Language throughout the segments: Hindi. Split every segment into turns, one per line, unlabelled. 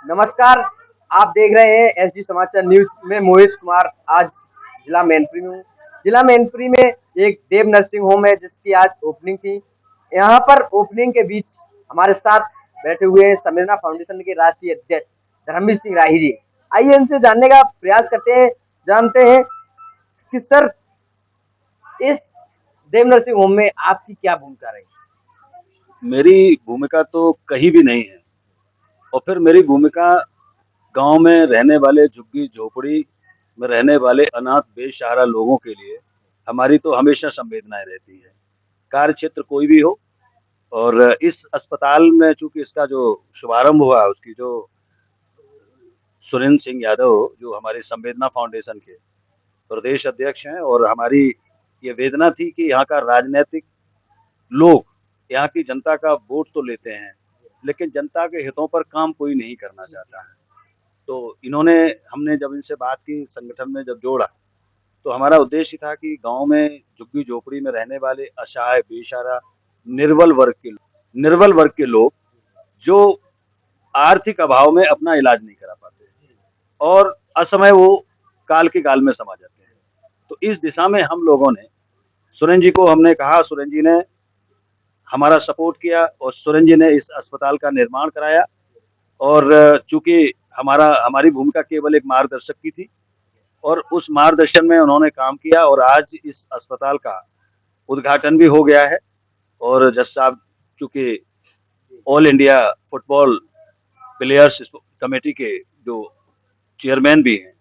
नमस्कार। आप देख रहे हैं एसडी समाचार न्यूज में मोहित कुमार। आज जिला मैनपुरी में हूँ। जिला मैनपुरी में एक देव नर्सिंग होम है जिसकी आज ओपनिंग थी। यहाँ पर ओपनिंग के बीच हमारे साथ बैठे हुए हैं संवेदना फाउंडेशन के राष्ट्रीय अध्यक्ष धर्मवीर सिंह राही जी। आइए इनसे जानने का प्रयास करते हैं, जानते हैं कि सर इस देव नर्सिंग होम में आपकी क्या भूमिका रही।
मेरी भूमिका तो कहीं भी नहीं है और फिर मेरी भूमिका गांव में रहने वाले झुग्गी झोपड़ी में रहने वाले अनाथ बेसहारा लोगों के लिए हमारी तो हमेशा संवेदनाएं रहती है। कार्य क्षेत्र कोई भी हो और इस अस्पताल में चूंकि इसका जो शुभारंभ हुआ उसकी जो सुरेंद्र सिंह यादव जो हमारी संवेदना फाउंडेशन के प्रदेश अध्यक्ष हैं और हमारी ये वेदना थी कि यहाँ का राजनीतिक लोग यहाँ की जनता का वोट तो लेते हैं लेकिन जनता के हितों पर काम कोई नहीं करना चाहता है। तो इन्होंने हमने जब इनसे बात की, संगठन में जब जोड़ा तो हमारा उद्देश्य था कि गांव में झुग्गी झोपड़ी में रहने वाले असहाय बेसहारा निर्बल वर्ग के लोग जो आर्थिक अभाव में अपना इलाज नहीं करा पाते और असमय वो काल के गाल में समा जाते हैं। तो इस दिशा में हम लोगों ने सुरेंद्र जी को हमने कहा, सुरेंद्र जी ने हमारा सपोर्ट किया और सुरेंद्र जी ने इस अस्पताल का निर्माण कराया। और चूंकि हमारी भूमिका केवल एक मार्गदर्शक की थी और उस मार्गदर्शन में उन्होंने काम किया और आज इस अस्पताल का उद्घाटन भी हो गया है। और जज साहब चूंकि all India football players committee के जो चेयरमैन भी हैं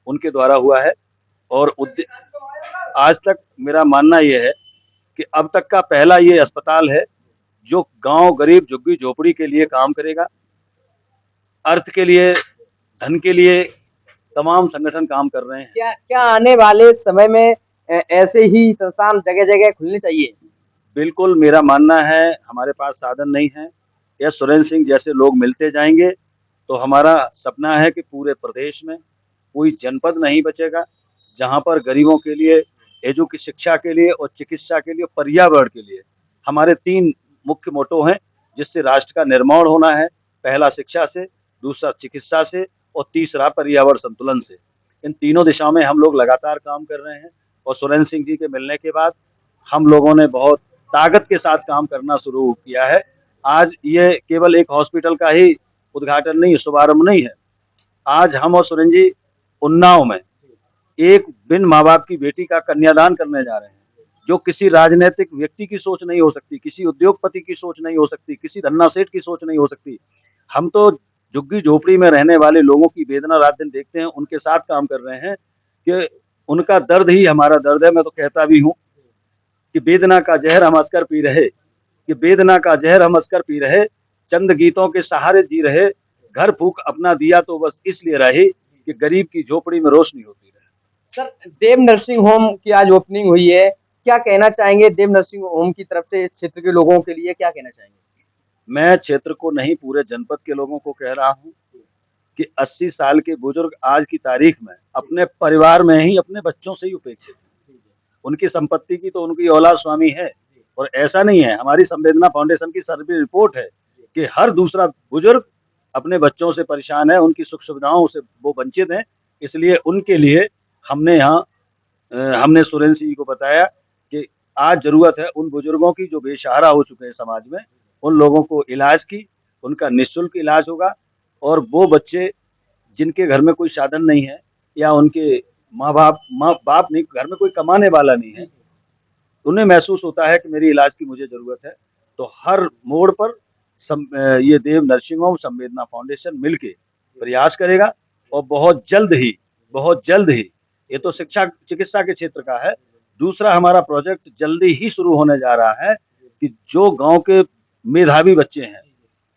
उनके द्वारा हुआ है। और आज तक मेरा मानना यह है कि अब तक का पहला ये अस्पताल है जो गांव गरीब झुग्गी झोपड़ी के लिए काम करेगा। अर्थ के लिए, धन के लिए तमाम संगठन काम कर रहे हैं।
क्या आने वाले समय में ऐसे ही संस्थान जगह जगह खुलने चाहिए?
बिल्कुल, मेरा मानना है हमारे पास साधन नहीं है, या सुरेंद्र सिंह जैसे लोग मिलते जाएंगे तो हमारा सपना है कि पूरे प्रदेश में कोई जनपद नहीं बचेगा जहां पर गरीबों के लिए शिक्षा के लिए और चिकित्सा के लिए, पर्यावरण के लिए हमारे 3 मुख्य मोटो हैं जिससे राष्ट्र का निर्माण होना है। पहला शिक्षा से, दूसरा चिकित्सा से और तीसरा पर्यावरण संतुलन से। इन तीनों दिशाओं में हम लोग लगातार काम कर रहे हैं और सुरेंद्र सिंह जी के मिलने के बाद हम लोगों ने बहुत ताकत के साथ काम करना शुरू किया है। आज ये केवल एक हॉस्पिटल का ही उद्घाटन नहीं, शुभारंभ नहीं है। आज हम और सुरेंद्र जी उन्नाव में एक बिन माँ बाप की बेटी का कन्यादान करने जा रहे हैं, जो किसी राजनीतिक व्यक्ति की सोच नहीं हो सकती, किसी उद्योगपति की सोच नहीं हो सकती, किसी धन्ना सेठ की सोच नहीं हो सकती। हम तो झुग्गी झोपड़ी में रहने वाले लोगों की वेदना रात दिन देखते हैं, उनके साथ काम कर रहे हैं कि उनका दर्द ही हमारा दर्द है। मैं तो कहता भी हूँ कि वेदना का जहर हम हंसकर पी रहे, कि वेदना का जहर हम हंसकर पी रहे, चंद गीतों के सहारे जी रहे, घर फूक अपना दिया तो बस इसलिए रहे कि गरीब की झोपड़ी में रोशनी होती रहे।
सर, देव नर्सिंग होम की आज ओपनिंग हुई है, क्या कहना चाहेंगे देव नर्सिंग होम की तरफ से क्षेत्र के लोगों के लिए, क्या कहना चाहेंगे?
मैं क्षेत्र को नहीं, पूरे जनपद के लोगों को कह रहा हूँ कि 80 साल के बुजुर्ग आज की तारीख में अपने परिवार में ही अपने बच्चों से ही उपेक्षित हैं। उनकी संपत्ति की तो उनकी औलाद स्वामी है। और ऐसा नहीं है, हमारी संवेदना फाउंडेशन की सर्वे रिपोर्ट है कि हर दूसरा बुजुर्ग अपने बच्चों से परेशान है, उनकी सुख सुविधाओं से वो वंचित हैं। इसलिए उनके लिए हमने सुरेंद्र सिंह जी को बताया कि आज जरूरत है उन बुजुर्गों की जो बेसहारा हो चुके हैं समाज में, उन लोगों को इलाज की, उनका निःशुल्क इलाज होगा। और वो बच्चे जिनके घर में कोई साधन नहीं है या उनके माँ बाप नहीं, घर में कोई कमाने वाला नहीं है, उन्हें महसूस होता है कि मेरी इलाज की मुझे जरूरत है, तो हर मोड़ पर ये देव नर्सिंग होम संवेदना फाउंडेशन मिलके प्रयास करेगा। और बहुत जल्द ही ये तो शिक्षा चिकित्सा के क्षेत्र का है, दूसरा हमारा प्रोजेक्ट जल्दी ही शुरू होने जा रहा है कि जो गांव के मेधावी बच्चे हैं,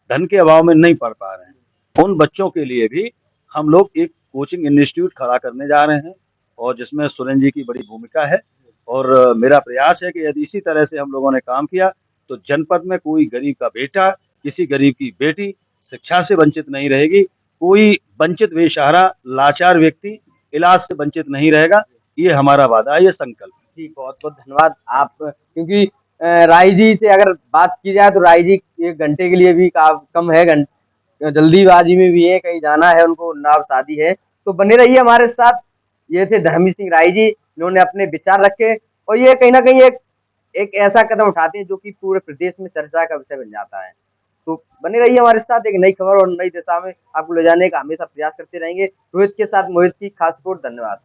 धन के अभाव में नहीं पढ़ पा रहे हैं, उन बच्चों के लिए भी हम लोग एक कोचिंग इंस्टीट्यूट खड़ा करने जा रहे हैं और जिसमें सुरेंद्र जी की बड़ी भूमिका है। और मेरा प्रयास है कि यदि इसी तरह से हम लोगों ने काम किया तो जनपद में कोई गरीब का बेटा, किसी गरीब की बेटी शिक्षा से वंचित नहीं रहेगी, कोई वंचित बेसहारा लाचार व्यक्ति इलाज से वंचित नहीं रहेगा। ये हमारा वादा है, ये संकल्प।
जी, बहुत बहुत धन्यवाद। आप क्योंकि राय जी से अगर बात की जाए तो राय जी 1 घंटे के लिए भी कम है, जल्दीबाजी में भी है, कहीं जाना है उनको, नाव शादी है। तो बने रहिए हमारे साथ। ये थे धर्मी सिंह राय जी, इन्होंने अपने विचार रखे और ये कहीं ना कहीं एक एक ऐसा कदम उठाते हैं जो कि पूरे प्रदेश में चर्चा का विषय बन जाता है। तो बने रहिए हमारे साथ, एक नई खबर और नई दिशा में आपको ले जाने का हमेशा प्रयास करते रहेंगे। रोहित के साथ मोहित की खास रिपोर्ट। धन्यवाद।